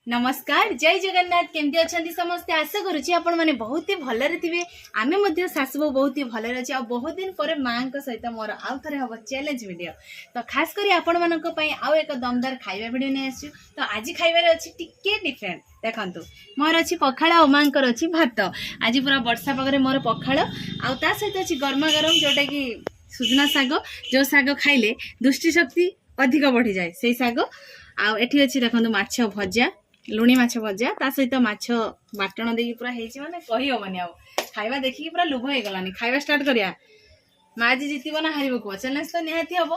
नमस्कार जय जगन्नाथ केमती अच्छा समस्ते आशा करुच्ची आपण मैंने बहुत ही भलरे थे आमे सासु बहुत ही भलरे अच्छे बहुत दिन पर माँ सहित मोर आउ थे हम चैलेंज वीडियो तो खास करी आपण मानक पई आउ एक दमदार खाइबा वीडियो नहीं आसु तो आज खाइबार अच्छी टिके डिफरेंट देखंतु मोर अच्छी पखाड़ और माँ अच्छी भात आज पूरा वर्षा पागे मोर पखाड़ आ सहित अच्छी गरमा गरम जोटा कि सुजना शाग जो शाग खाइले दृष्टि शक्ति अधिक बढ़ी जाए से शाग आठी अच्छी देखो माछ भजा लुणी माछ भजा ता सहित माछ बाटण दे पूरा माने कही हबनी आ खाइबा देखिए पूरा लोभ हो गलानी खाइबा स्टार्ट करिया माँ जी जीतब ना हार कह चैलेंज तो निहाती हम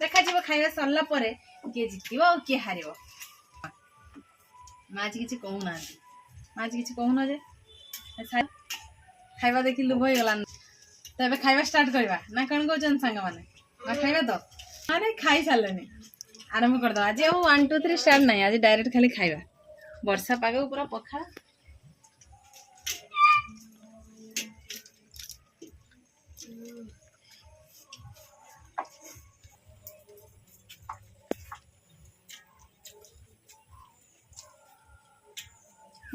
देखा खाइबा सरला परे किए जीतब और किए हार माँ जी किसी कहूना माँ जी किसी कहून जे खाइबा देखी लोभ हो गलानी तो खाइबा स्टार्ट करवा ना कौन कहते सांग मैंने खाइबा तो अरे खाई सारे आरंभ करद आज 1 2 3 स्टार्ट नहीं आज डायरेक्ट खाली खाइबा वर्षा पाग पूरा पखाड़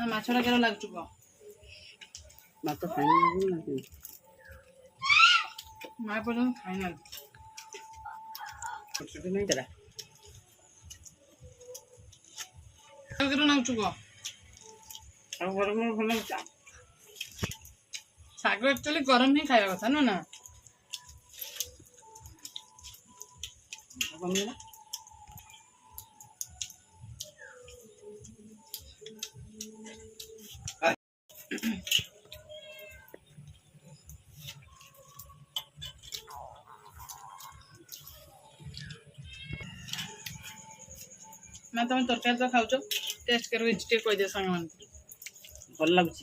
माछड़ा केन लागु कह मत खाई माँ पर्यटन खाई छोटे नहीं तेरा शाग एक्चुअली गरम ही खाଇବା କଥା नु ना मैं तुम तरकारी तो खाऊ टेस्ट कर कह दे सांग मान भल लगुच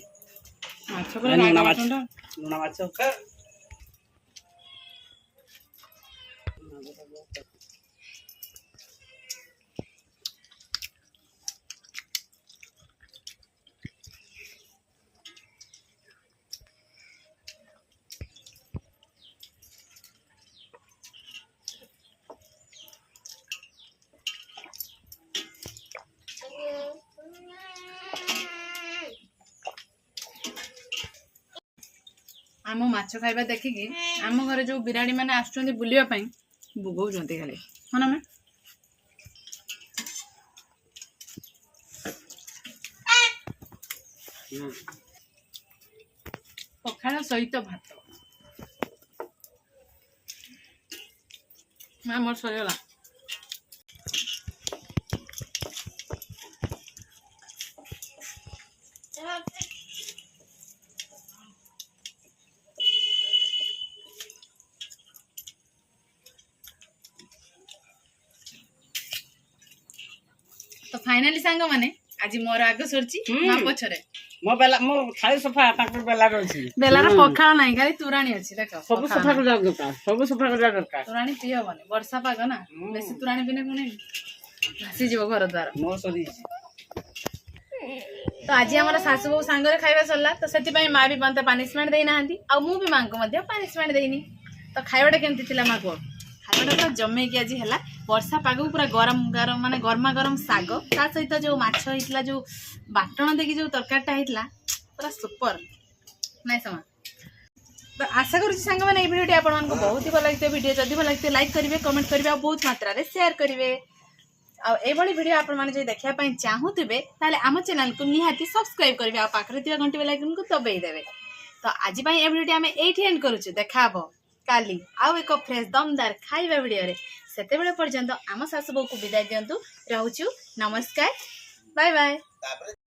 लुणा माछ आम माछ खाइबा देखिकी आम घर जो बिराड़ी मैंने आसुच्चंदी बुलिया पई बुगौचंती खाली हाँ ना मैं पखाड़ सहित भात मैं मोर सरीगला तो फाइनली सांग माने आज मोर आग सरची मा पछरे मो बेला मो थाली सफा ताकर बेला रहछि बेलार पखाड़ नाही खाली तुराणी अछि देखो सब सफा कर दरकार सब सफा कर दरकार तुराणी पियो बने वर्षा पाग ना बेसी तुराणी पिने कोने भासी जीव घर द्वार मो सरी तो आज हमर सासु बहू सांगरे खाइबा सरला तो सेति पई मा भी बनते पनिशमेंट देई नाहंती आ मु भी मां को मध्ये पनिशमेंट देइनी तो खाइबाटा केमति थिला मा को खाइबाटा पूरा जमे कि आज हला वर्षा पाग पूरा गरम गरम माने गरमा गरम साग ता सहित जो माछ हितला जो बाटण देखि जो तरकारीटा हितला पूरा सुपर नाइ समा तो आशा करूँ सांग मैंने भिडियो आपण मानक बहुत ही भल लगे भिडियो जदि भल लगे लाइक करेंगे कमेंट करेंगे और बहुत मात्रा रे शेयर करेंगे आभली भिडियो आपण मैंने देखा चाहूबे आम चैनल को निहाती सब्सक्राइब करेंगे और पाखे घंटी बेल आइकन को दबाई देवे तो आज ये भिडियो आम ये एंड करुचे देखा काली आउ एक फ्रेश दमदार खाइबा भिडियो रे सेते पर्यंत आम सासु बहू को विदाय दिंतु रहूचु नमस्कार बाय बाय।